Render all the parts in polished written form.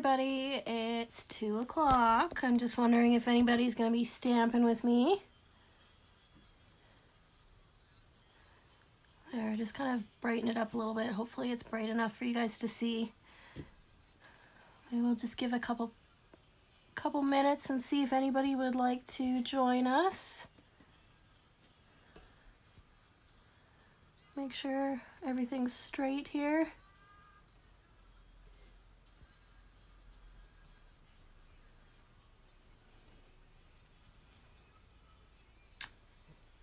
everybody, it's 2 o'clock. I'm just wondering if anybody's going to be stamping with me. There, just kind of brighten it up a little bit. Hopefully it's bright enough for you guys to see. Maybe we'll just give a couple minutes and see if anybody would like to join us. Make sure everything's straight here.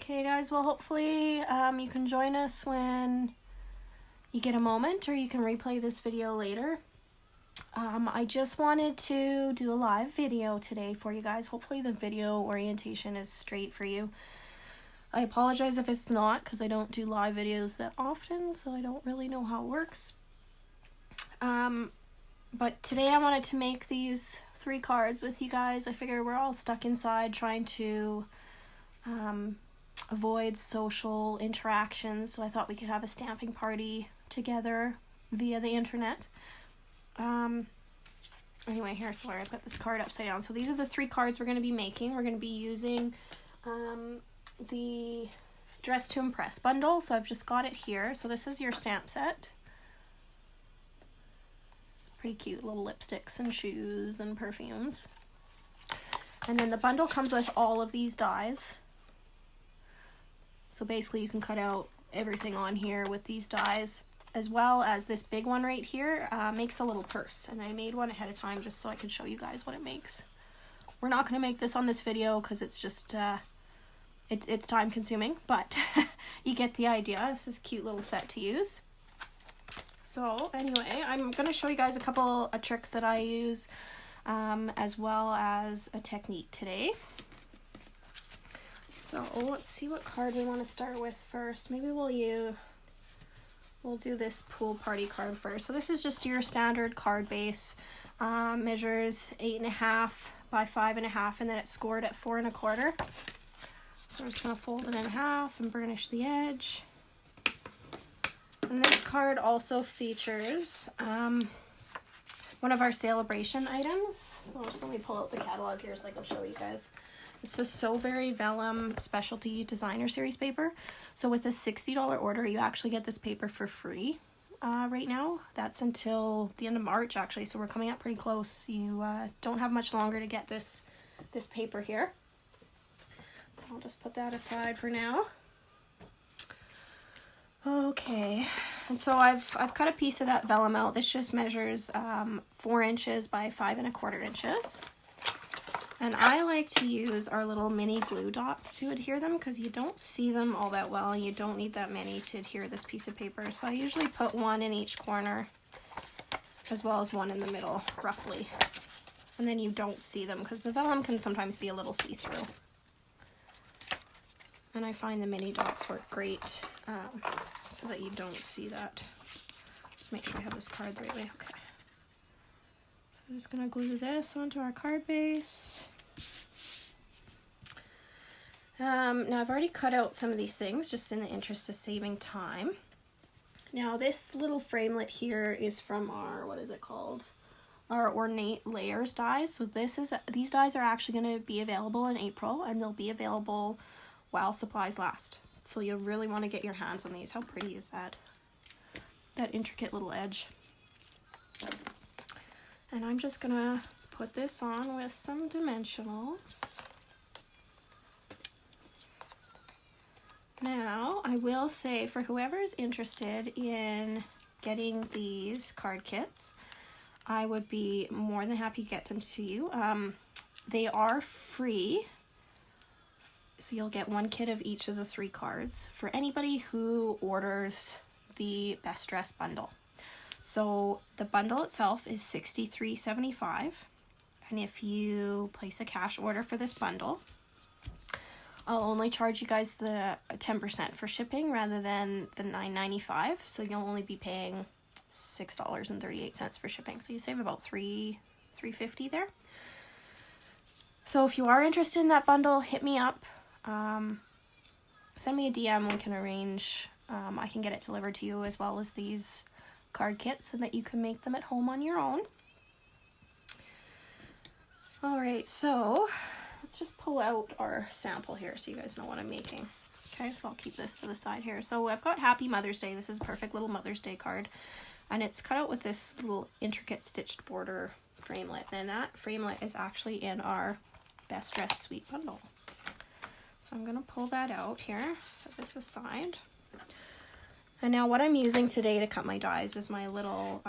Okay guys, well hopefully you can join us when you get a moment, or you can replay this video later. I just wanted to do a live video today for you guys. Hopefully the video orientation is straight for you. I apologize if it's not, because I don't do live videos that often, so I don't really know how it works. But today I wanted to make these 3 cards with you guys. I figure we're all stuck inside trying to avoid social interactions, so I thought we could have a stamping party together via the internet. Anyway, here, sorry, I put this card upside down. So these are the 3 cards we're going to be making. We're going to be using the Dress to Impress bundle, so I've just got it here. So this is your stamp set. It's pretty cute, little lipsticks and shoes and perfumes. And then the bundle comes with all of these dies. So basically you can cut out everything on here with these dies, as well as this big one right here makes a little purse. And I made one ahead of time just so I could show you guys what it makes. We're not going to make this on this video because it's just, it's time consuming, but you get the idea. This is a cute little set to use. So anyway, I'm going to show you guys a couple of tricks that I use, as well as a technique today. So let's see what card we want to start with first. Maybe we'll do this pool party card first. So this is just your standard card base. Measures 8.5 by 5.5, and then it's scored at 4 1/4. So we're just going to fold it in half and burnish the edge. And this card also features one of our Sale-a-Bration items. So just let me pull out the catalog here so I can show you guys. It's a So-Very Vellum Specialty Designer Series paper. So with a $60 order, you actually get this paper for free right now. That's until the end of March, actually, so we're coming up pretty close. You don't have much longer to get this paper here. So I'll just put that aside for now. Okay, and so I've cut a piece of that vellum out. This just measures 4 inches by 5 1/4 inches. And I like to use our little mini glue dots to adhere them because you don't see them all that well, and you don't need that many to adhere this piece of paper. So I usually put 1 in each corner as well as 1 in the middle, roughly. And then you don't see them because the vellum can sometimes be a little see-through. And I find the mini dots work great so that you don't see that. Just make sure I have this card the right way. Okay. I'm just going to glue this onto our card base. Now I've already cut out some of these things just in the interest of saving time. Now this little framelit here is from our, what is it called? Our Ornate Layers dies. So these dies are actually going to be available in April, and they'll be available while supplies last. So you'll really want to get your hands on these. How pretty is that? That intricate little edge. And I'm just gonna put this on with some dimensionals. Now, I will say, for whoever's interested in getting these card kits, I would be more than happy to get them to you. They are free, so you'll get 1 kit of each of the 3 cards for anybody who orders the Best Dress bundle. So the bundle itself is $63.75, and if you place a cash order for this bundle, I'll only charge you guys the 10% for shipping rather than the $9.95, so you'll only be paying $6.38 for shipping. So you save about $3.50 there. So if you are interested in that bundle, hit me up. Send me a DM. We can arrange. I can get it delivered to you, as well as these card kits so that you can make them at home on your own. All right, so let's just pull out our sample here so you guys know what I'm making. Okay, so I'll keep this to the side here. So I've got Happy Mother's Day. This is a perfect little Mother's Day card. And it's cut out with this little intricate stitched border framelit. And that framelit is actually in our Best Dressed Sweet bundle. So I'm going to pull that out here, set this aside. And now what I'm using today to cut my dies is my little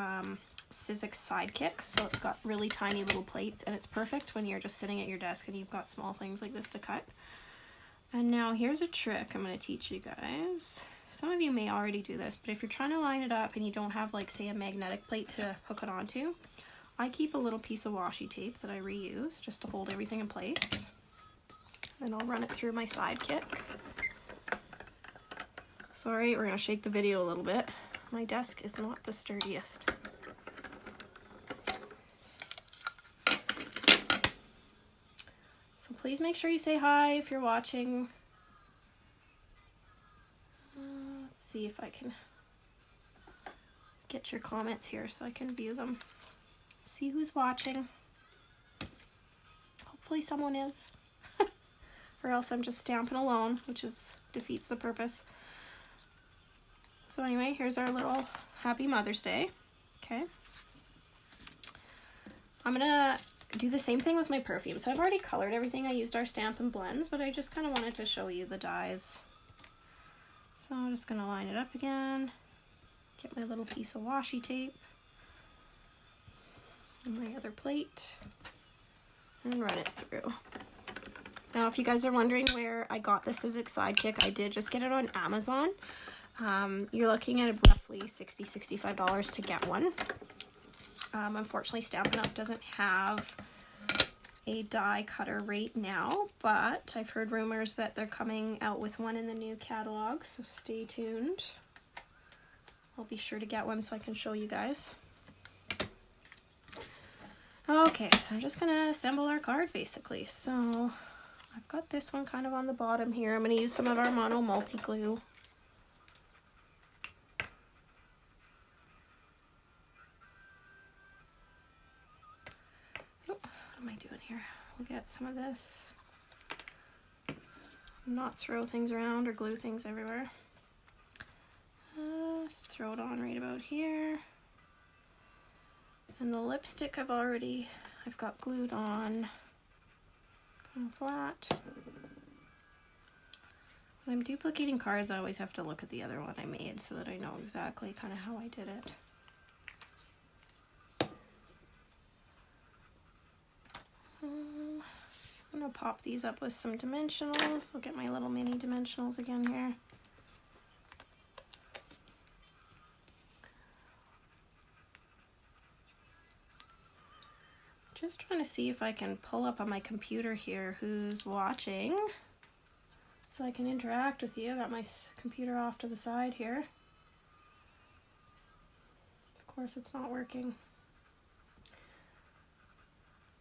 Sizzix Sidekick. So it's got really tiny little plates, and it's perfect when you're just sitting at your desk and you've got small things like this to cut. And now here's a trick I'm going to teach you guys. Some of you may already do this, but if you're trying to line it up and you don't have, like, say, a magnetic plate to hook it onto, I keep a little piece of washi tape that I reuse just to hold everything in place. Then I'll run it through my Sidekick. Sorry, we're going to shake the video a little bit. My desk is not the sturdiest. So please make sure you say hi if you're watching. Let's see if I can get your comments here so I can view them. See who's watching. Hopefully someone is. Or else I'm just stamping alone, which defeats the purpose. So anyway, here's our little Happy Mother's Day. Okay. I'm gonna do the same thing with my perfume. So I've already colored everything. I used our Stampin' Blends, but I just kind of wanted to show you the dies. So I'm just gonna line it up again. Get my little piece of washi tape. And my other plate. And run it through. Now, if you guys are wondering where I got the Sizzix Sidekick, I did just get it on Amazon. You're looking at roughly $60, $65 to get one. Unfortunately, Stampin' Up! Doesn't have a die cutter right now, but I've heard rumors that they're coming out with one in the new catalog, so stay tuned. I'll be sure to get one so I can show you guys. Okay, so I'm just gonna assemble our card basically. So I've got this one kind of on the bottom here. I'm gonna use some of our Mono Multi Glue. What am I doing here? We'll get some of this. Not throw things around or glue things everywhere. Just throw it on right about here. And the lipstick I've got glued on kind of flat. When I'm duplicating cards, I always have to look at the other one I made so that I know exactly kind of how I did it. I'm going to pop these up with some dimensionals. I'll get my little mini dimensionals again here. Just trying to see if I can pull up on my computer here who's watching so I can interact with you. I got my computer off to the side here. Of course it's not working.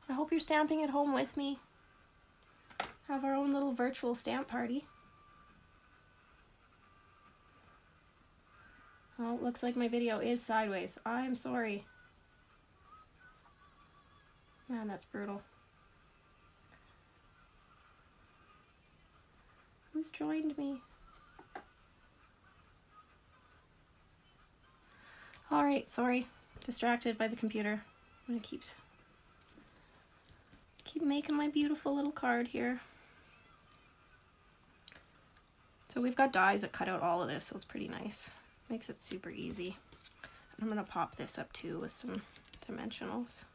I hope you're stamping at home with me. Have our own little virtual stamp party. Oh, looks like my video is sideways. I'm sorry. Man, that's brutal. Who's joined me? Alright, sorry. Distracted by the computer. I'm gonna keep making my beautiful little card here. So we've got dies that cut out all of this, so it's pretty nice. Makes it super easy. I'm gonna pop this up too with some dimensionals.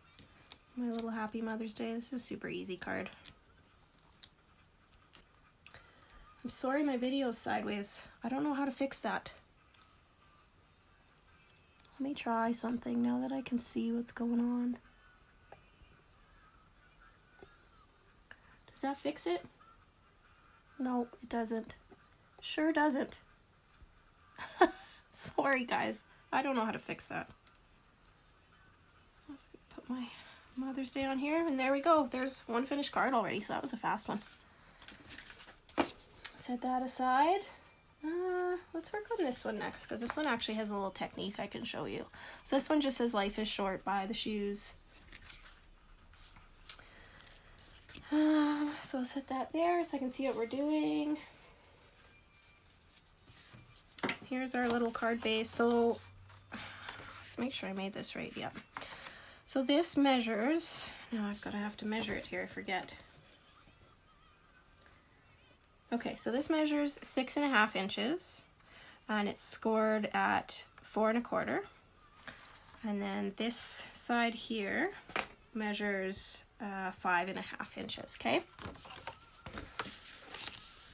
My little Happy Mother's Day. This is a super easy card. I'm sorry my video's sideways. I don't know how to fix that. Let me try something now that I can see what's going on. Does that fix it? No, it doesn't. Sure doesn't. Sorry guys, I don't know how to fix that. Let's put my Mother's Day on here, and there we go. There's one finished card already, so that was a fast one. Set that aside. Let's work on this one next, because this one actually has a little technique I can show you. So this one just says life is short, buy the shoes. So I'll set that there so I can see what we're doing. Here's our little card base. So let's make sure I made this right. Yep. So this measures, now I've got to have to measure it here, I forget. Okay, so this measures 6.5 inches and it's scored at 4 1/4. And then this side here measures 5.5 inches, okay?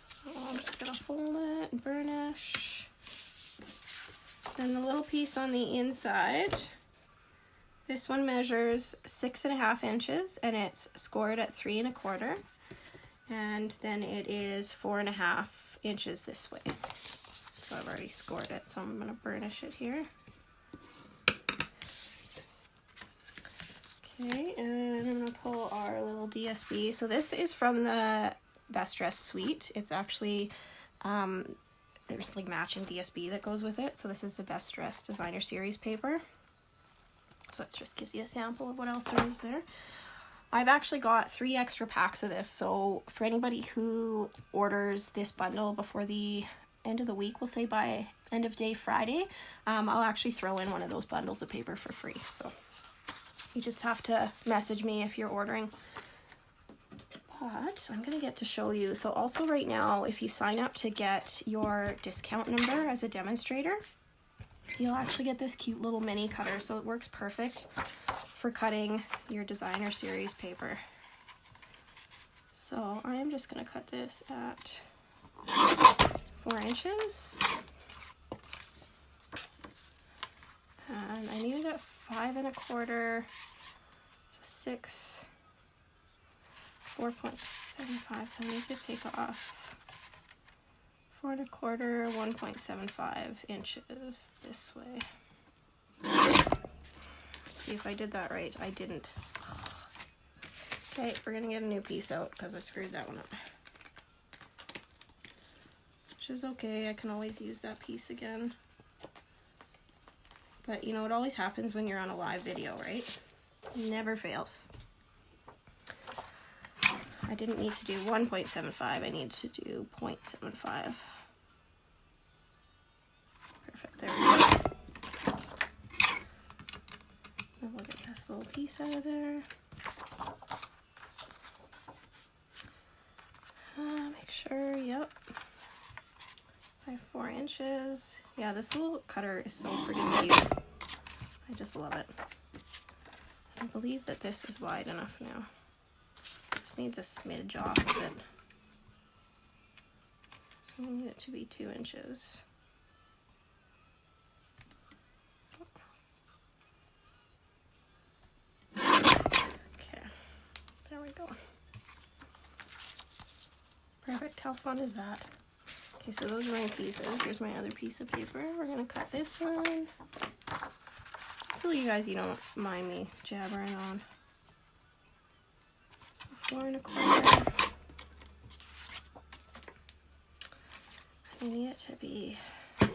So I'm just gonna fold it and burnish. Then the little piece on the inside, this one measures 6.5 inches and it's scored at 3 1/4. And then it is 4.5 inches this way. So I've already scored it, so I'm gonna burnish it here. Okay, and I'm gonna pull our little DSB. So this is from the Best Dress Suite. It's actually, there's like matching DSB that goes with it. So this is the Best Dress Designer Series paper. So it just gives you a sample of what else there is there. I've actually got 3 extra packs of this. So for anybody who orders this bundle before the end of the week, we'll say by end of day Friday, I'll actually throw in one of those bundles of paper for free. So you just have to message me if you're ordering. But I'm gonna get to show you. So also right now, if you sign up to get your discount number as a demonstrator, you'll actually get this cute little mini cutter. So it works perfect for cutting your designer series paper. So I am just gonna cut this at 4 inches. And I need it at 5 1/4, so 4.75, so I need to take off 4 1/4, 1.75 inches this way. Let's see if I did that right. I didn't. Okay, we're gonna get a new piece out because I screwed that one up. Which is okay, I can always use that piece again. But you know, it always happens when you're on a live video, right? Never fails. I didn't need to do 1.75, I needed to do 0.75. Perfect, there we go. And we'll get this little piece out of there. Make sure, yep. By 4 inches. Yeah, this little cutter is so freaking cute. I just love it. I believe that this is wide enough now. Just needs a smidge off of it. So we need it to be 2 inches. Okay, there we go. Perfect, how fun is that? Okay, so those are my pieces. Here's my other piece of paper. We're gonna cut this one. Hopefully you guys, you don't mind me jabbering on. So 4 1/4. I need it to be, I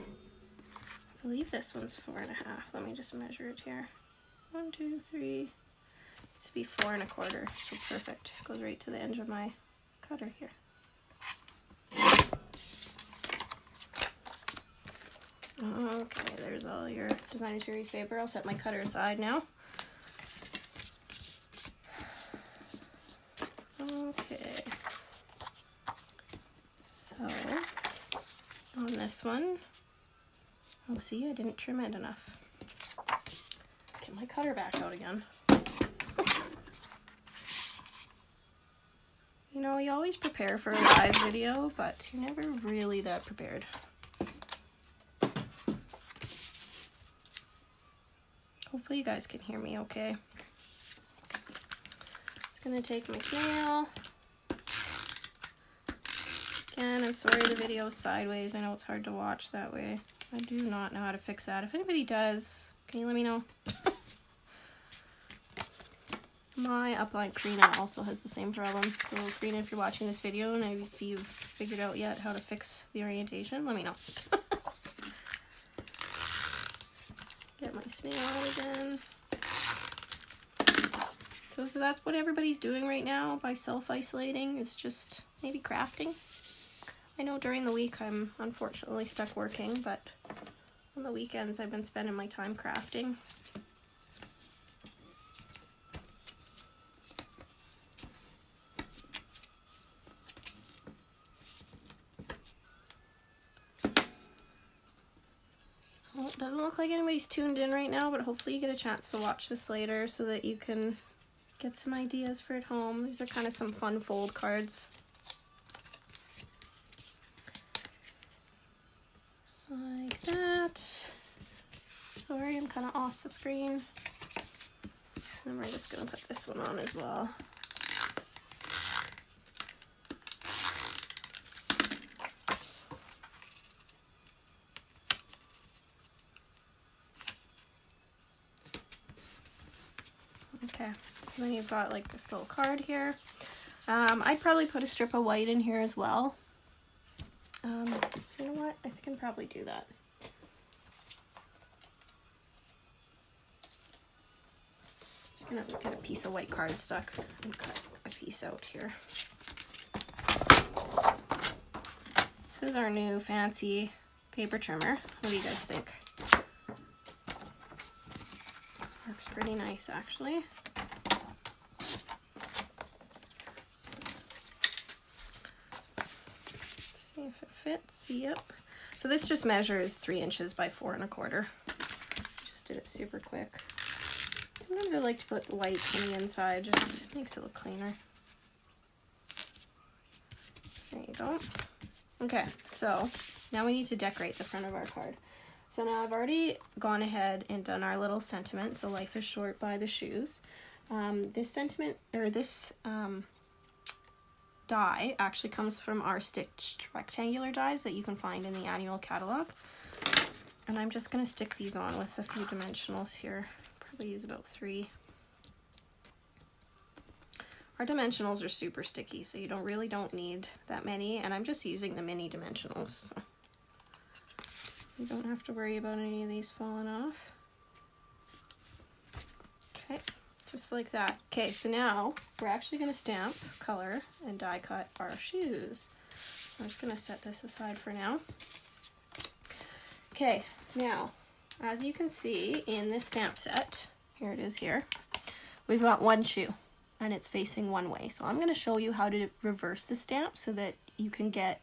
believe this one's 4 1/2. Let me just measure it here. 1, 2, 3. It needs to be 4 1/4. So perfect. Goes right to the edge of my cutter here. Okay, there's all your designer series paper. I'll set my cutter aside now. Okay, so on this one, oh see, I didn't trim it enough. Get my cutter back out again. You know, you always prepare for a live video, but you're never really that prepared. Hopefully you guys can hear me okay. Just gonna take my snail. Again, I'm sorry the video's sideways. I know it's hard to watch that way. I do not know how to fix that. If anybody does, can you let me know? My upline Karina also has the same problem. So Karina, if you're watching this video and if you've figured out yet how to fix the orientation, let me know. Get my snail out again. So that's what everybody's doing right now by self-isolating, is just maybe crafting. I know during the week I'm unfortunately stuck working, but on the weekends I've been spending my time crafting. Well, it doesn't look like anybody's tuned in right now, but hopefully you get a chance to watch this later so that you can get some ideas for at home. These are kind of some fun fold cards. Just like that. Sorry, I'm kind of off the screen. And we're just going to put this one on as well. Okay, so then you've got like this little card here. I'd probably put a strip of white in here as well. You know what? I can probably do that. Just gonna get a piece of white cardstock and cut a piece out here. This is our new fancy paper trimmer. What do you guys think? Works pretty nice, actually. See if it fits. Yep. So this just measures 3 inches by 4 1/4. Just did it super quick. Sometimes I like to put whites on the inside, just makes it look cleaner. There you go. Okay, so now we need to decorate the front of our card. So now I've already gone ahead and done our little sentiment. So life is short by the shoes. This sentiment, or this die actually comes from our stitched rectangular dies that you can find in the annual catalog. And I'm just going to stick these on with a few dimensionals here. Probably use about 3. Our dimensionals are super sticky, so you really don't need that many. And I'm just using the mini dimensionals. So you don't have to worry about any of these falling off. Okay, just like that. Okay, so now we're actually going to stamp, color, and die cut our shoes. So I'm just going to set this aside for now. Okay, now, as you can see in this stamp set, here it is here, we've got one shoe, and it's facing one way. So I'm going to show you how to reverse the stamp so that you can get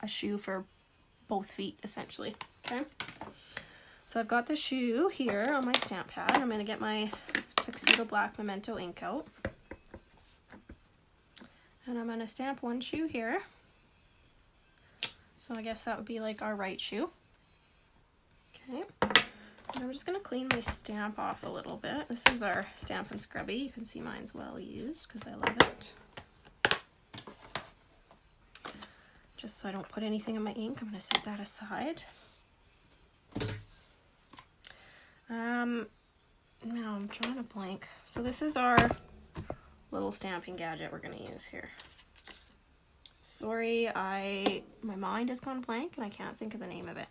a shoe for both feet, essentially. Okay, so I've got the shoe here on my stamp pad. I'm going to get my Tuxedo Black Memento ink out. And I'm going to stamp one shoe here. So I guess that would be like our right shoe. Okay, and I'm just going to clean my stamp off a little bit. This is our Stampin' Scrubby. You can see mine's well used because I love it. Just so I don't put anything in my ink, I'm going to set that aside. Now I'm drawing a blank. So this is our little stamping gadget we're going to use here. Sorry, my mind has gone blank and I can't think of the name of it.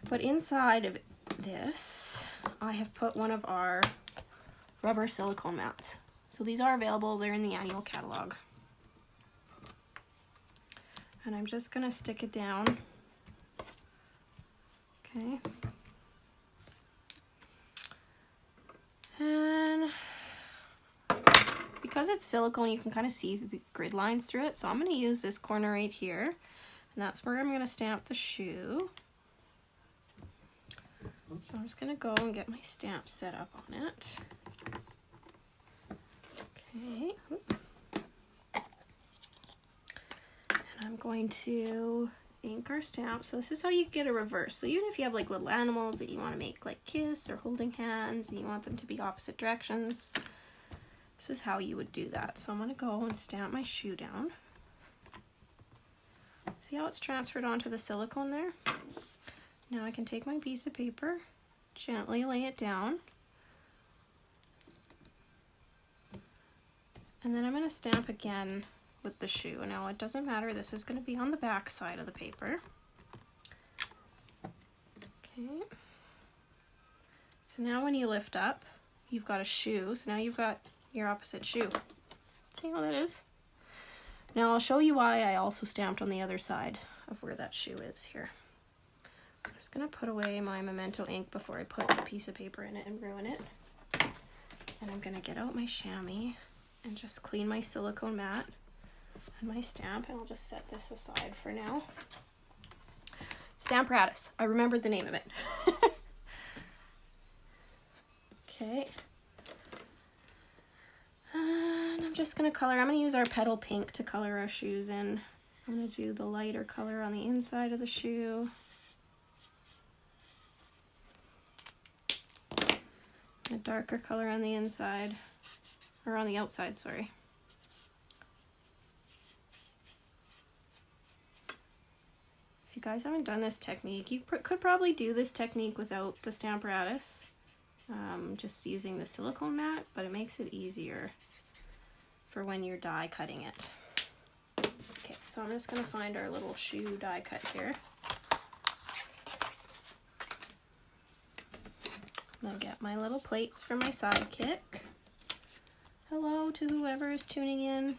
But inside of this, I have put one of our rubber silicone mats. So these are available, they're in the annual catalog. And I'm just going to stick it down. Okay. And because it's silicone, you can kind of see the grid lines through it. So I'm going to use this corner right here. And that's where I'm going to stamp the shoe. So I'm just going to go and get my stamp set up on it. Okay. And I'm going to ink our stamp. So this is how you get a reverse. So even if you have like little animals that you want to make like kiss or holding hands and you want them to be opposite directions, this is how you would do that. So I'm going to go and stamp my shoe down. See how it's transferred onto the silicone there? Now I can take my piece of paper, gently lay it down, and then I'm going to stamp again with the shoe. Now it doesn't matter, this is going to be on the back side of the paper. Okay. So now when you lift up, you've got a shoe. So now you've got your opposite shoe. See how that is? Now I'll show you why I also stamped on the other side of where that shoe is here. So I'm just going to put away my Memento ink before I put a piece of paper in it and ruin it. And I'm going to get out my chamois and just clean my silicone mat and my stamp, and I'll just set this aside for now. Stamparatus. I remembered the name of it. Okay. And I'm just going to color. I'm going to use our petal pink to color our shoes in. I'm going to do the lighter color on the inside of the shoe. A darker color on the inside. Or on the outside, sorry. If you guys haven't done this technique, you could probably do this technique without the Stamparatus. Just using the silicone mat, but it makes it easier for when you're die cutting it. Okay, so I'm just going to find our little shoe die cut here. I'm going to get my little plates for my sidekick. Hello to whoever is tuning in.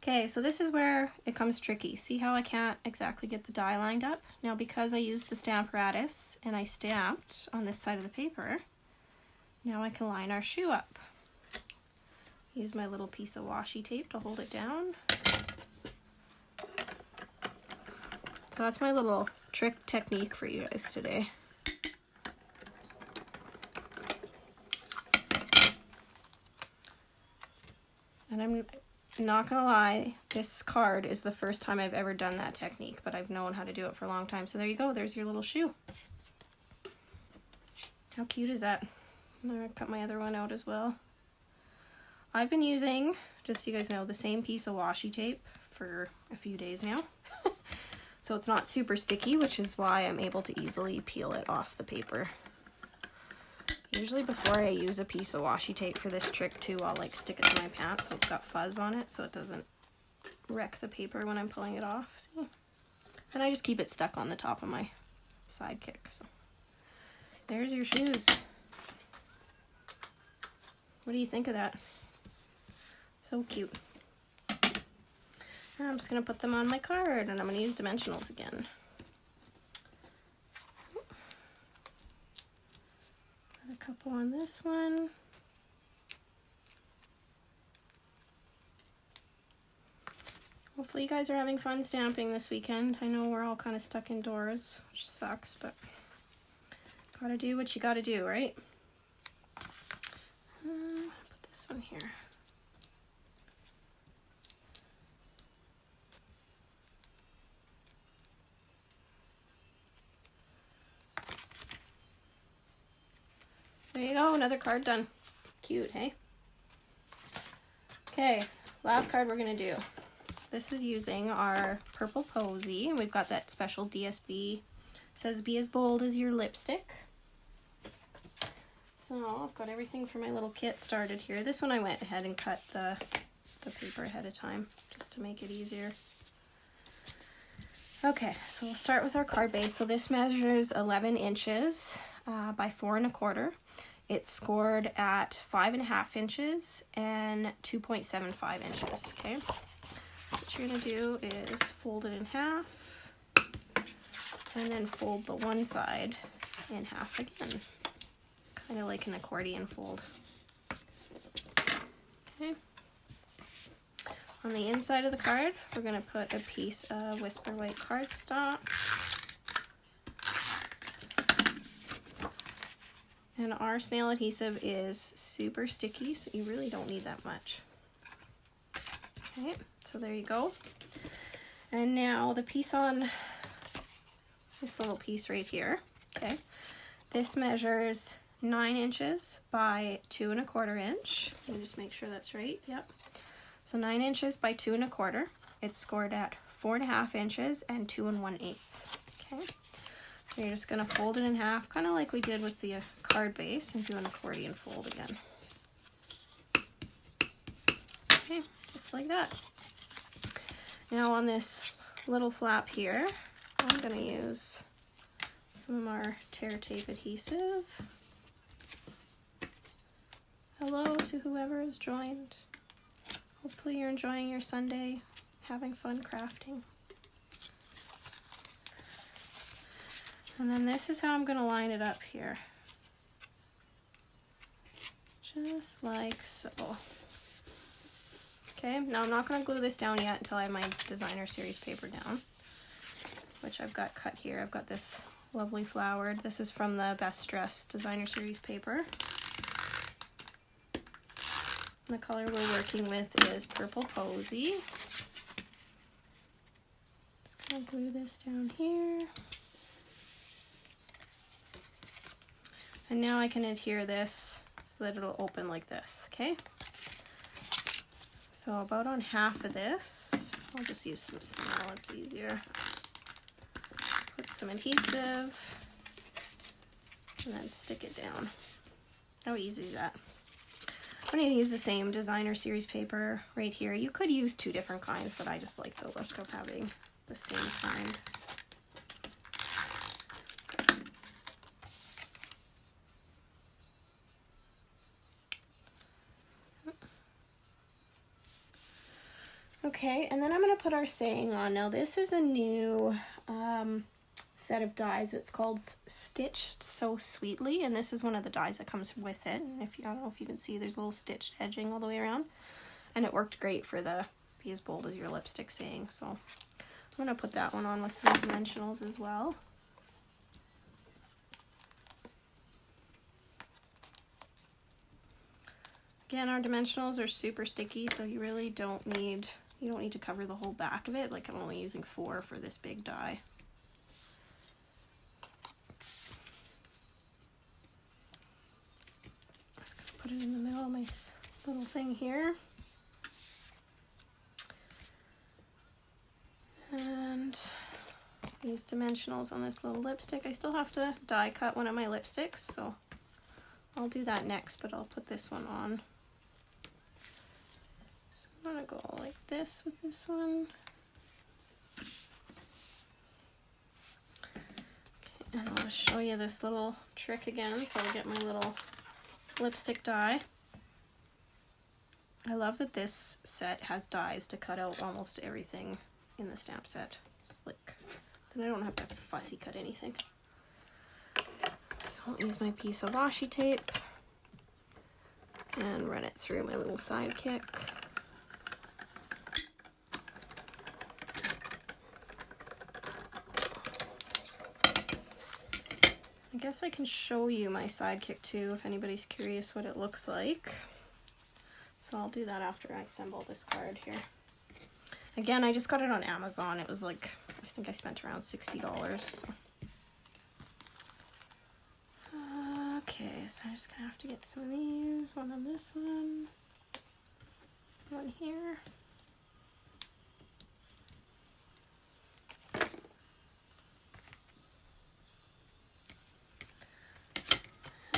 Okay, so this is where it comes tricky. See how I can't exactly get the die lined up? Now because I used the Stamparatus and I stamped on this side of the paper, now I can line our shoe up. Use my little piece of washi tape to hold it down. So that's my little trick technique for you guys today. And I'm not gonna lie, this card is the first time I've ever done that technique, but I've known how to do it for a long time. So there you go, there's your little shoe. How cute is that? I'm gonna cut my other one out as well. I've been using, just so you guys know, the same piece of washi tape for a few days now. So it's not super sticky, which is why I'm able to easily peel it off the paper. Usually before I use a piece of washi tape for this trick too, I'll like stick it to my pants so it's got fuzz on it so it doesn't wreck the paper when I'm pulling it off. See? And I just keep it stuck on the top of my sidekick. So there's your shoes. What do you think of that? So cute. And I'm just going to put them on my card, and I'm going to use dimensionals again. Put a couple on this one. Hopefully you guys are having fun stamping this weekend. I know we're all kind of stuck indoors, which sucks, but gotta do what you gotta do, right? Put this one here. There you go, another card done. Cute, hey? Okay, last card we're gonna do. This is using our purple posy, and we've got that special DSB. It says be as bold as your lipstick. So I've got everything for my little kit started here. This one I went ahead and cut the paper ahead of time just to make it easier. Okay, so we'll start with our card base. So this measures 11 inches by 4 1/4. It's scored at 5.5 inches and 2.75 inches, okay? What you're gonna do is fold it in half and then fold the one side in half again. Kind of like an accordion fold. Okay. On the inside of the card, we're gonna put a piece of Whisper White cardstock. And our snail adhesive is super sticky, so you really don't need that much. Okay, so there you go. And now the piece on this little piece right here, okay, this measures 9 inches by 2 1/4 inch. Let me just make sure that's right, yep. So 9 inches by 2 1/4. It's scored at 4.5 inches and 2 1/8. Okay. So you're just going to fold it in half, kind of like we did with the card base, and do an accordion fold again. Okay, just like that. Now on this little flap here, I'm going to use some of our tear tape adhesive. Hello to whoever has joined. Hopefully you're enjoying your Sunday, having fun crafting. And then this is how I'm going to line it up here. Just like so. Okay, now I'm not going to glue this down yet until I have my designer series paper down, which I've got cut here. I've got this lovely flowered. This is from the Best Dressed designer series paper. The color we're working with is Purple Posy. Just gonna glue this down here. And now I can adhere this so that it'll open like this, okay? So about on half of this, I'll just use some smell, it's easier. Put some adhesive and then stick it down. How easy is that? I'm going to use the same designer series paper right here. You could use two different kinds, but I just like the look of having the same kind. Okay, and then I'm going to put our saying on. Now this is a new set of dies. It's called Stitched So Sweetly, and this is one of the dies that comes with it. And if you, I don't know if you can see, there's a little stitched edging all the way around, and it worked great for the Be As Bold As Your Lipstick saying. So I'm going to put that one on with some dimensionals as well. Again, our dimensionals are super sticky, so you really don't need to cover the whole back of it. Like, I'm only using 4 for this big die. Just gonna put it in the middle of my little thing here. And use dimensionals on this little lipstick. I still have to die cut one of my lipsticks, so I'll do that next, but I'll put this one on. So I'm gonna go like this with this one. Okay, and I'll just show you this little trick again, so I'll get my little lipstick die. I love that this set has dies to cut out almost everything in the stamp set. It's like, then I don't have to fussy cut anything. So I'll use my piece of washi tape and run it through my little sidekick. I guess I can show you my sidekick too if anybody's curious what it looks like. So I'll do that after I assemble this card here. Again, I just got it on Amazon. It was like, I think I spent around $60. So. Okay, so I'm just gonna have to get some of these. One on this one here.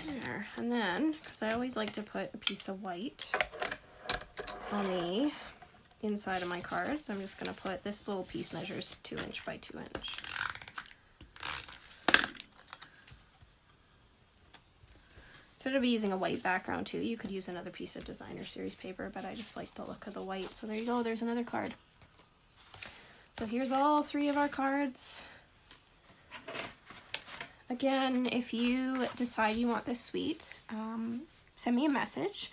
There, and then, because I always like to put a piece of white on the inside of my cards, I'm just going to put this little piece measures 2 inch by 2 inch. Instead of using a white background too, you could use another piece of designer series paper, but I just like the look of the white. So there you go, there's another card. So here's all 3 of our cards. Again, if you decide you want this sweet, send me a message.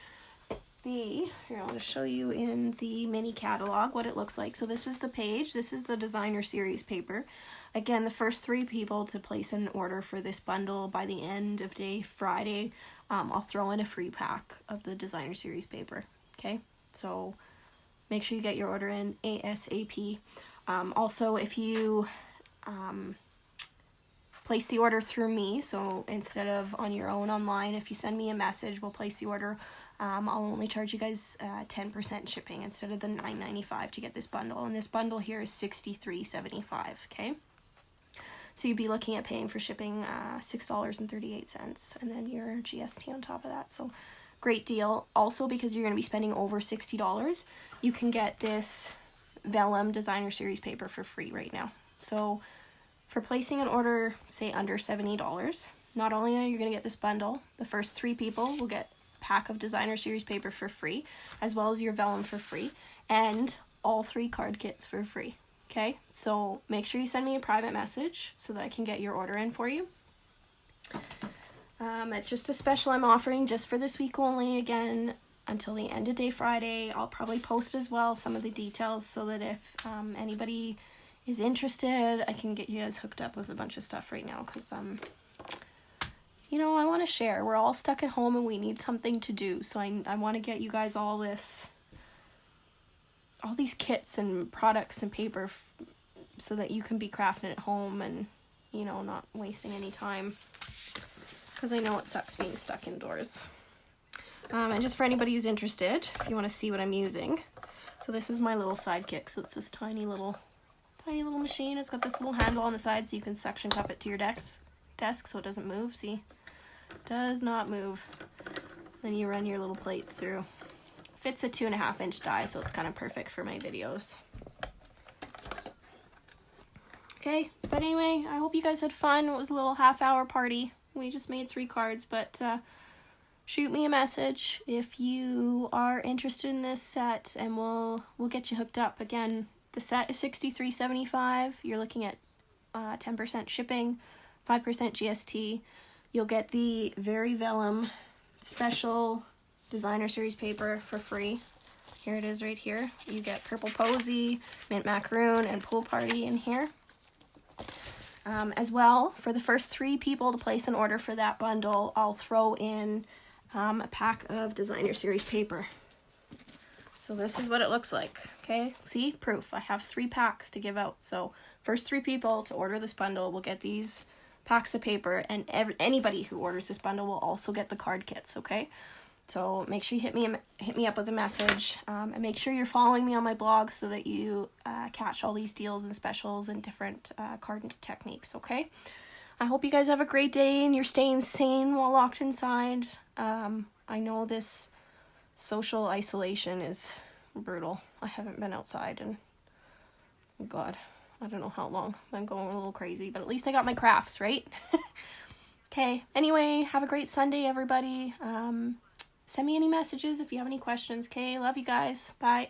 Here, I'll just show you in the mini catalog what it looks like. So this is the page. This is the designer series paper. Again, the first 3 people to place an order for this bundle by the end of day Friday, I'll throw in a free pack of the designer series paper. Okay, so make sure you get your order in ASAP. Also, if you place the order through me, so instead of on your own online, if you send me a message, we'll place the order. I'll only charge you guys 10% shipping instead of the $9.95 to get this bundle, and this bundle here is $63.75. okay? So you'd be looking at paying for shipping $6.38, and then your GST on top of that. So great deal. Also, because you're going to be spending over $60, you can get this Vellum designer series paper for free right now. So for placing an order, say under $70, not only are you going to get this bundle, the first 3 people will get pack of designer series paper for free, as well as your vellum for free, and all 3 card kits for free. Okay, so make sure you send me a private message so that I can get your order in for you. It's just a special I'm offering just for this week only, again, until the end of day Friday. I'll probably post as well some of the details so that if anybody is interested, I can get you guys hooked up with a bunch of stuff right now, because you know, I want to share. We're all stuck at home and we need something to do, so I want to get you guys all these kits and products and paper so that you can be crafting at home and, you know, not wasting any time, because I know it sucks being stuck indoors. And just for anybody who's interested, if you want to see what I'm using, so this is my little sidekick. So it's this tiny little machine. It's got this little handle on the side so you can suction cup it to your desk so it doesn't move. See, does not move. Then you run your little plates through. Fits a 2.5 inch die, so it's kind of perfect for my videos. Okay, but anyway, I hope you guys had fun. It was a little half-hour party. We just made 3 cards, but shoot me a message if you are interested in this set, and we'll get you hooked up. Again, the set is $63.75. You're looking at 10% shipping, 5% GST. You'll get the Very Vellum special designer series paper for free. Here it is right here. You get Purple Posy, Mint Macaroon, and Pool Party in here. As well, for the first 3 people to place an order for that bundle, I'll throw in a pack of designer series paper. So this is what it looks like. Okay, see, proof. I have 3 packs to give out. So first 3 people to order this bundle will get these packs of paper, and anybody who orders this bundle will also get the card kits. Okay, so make sure you hit me up with a message, and make sure you're following me on my blog so that you catch all these deals and specials and different card techniques. Okay, I hope you guys have a great day and you're staying sane while locked inside. I know this social isolation is brutal. I haven't been outside and, God, I don't know how long. I'm going a little crazy, but at least I got my crafts, right? Okay, anyway, have a great Sunday, everybody. Send me any messages if you have any questions, okay? Love you guys. Bye.